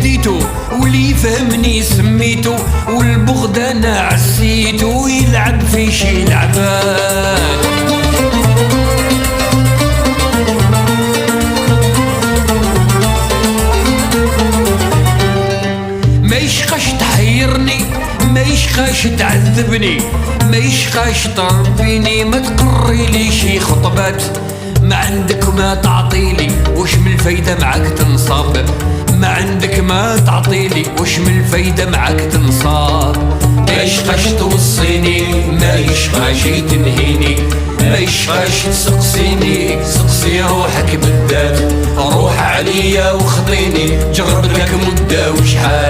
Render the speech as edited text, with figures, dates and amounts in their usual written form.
هديتو واللي فهمني سميتو والبغض انا عسيتو يلعب في شي لعبات. ما يشقاش تحيرني ما يشقاش تعذبني ما يشقاش تربيني ما تقري لي شي خطبات. ما عندك ما تعطيلي وش من الفايدة معاك تنصاب. ما عندك ما تعطيلي وش من الفايدة معاك تنصاب. ما يشقاش توصيني ما يشقاش تنهيني ما يشقاش تسقسيني سقسي روحك بالذات روح عليا وخطيني جرب لك مدة وشحال.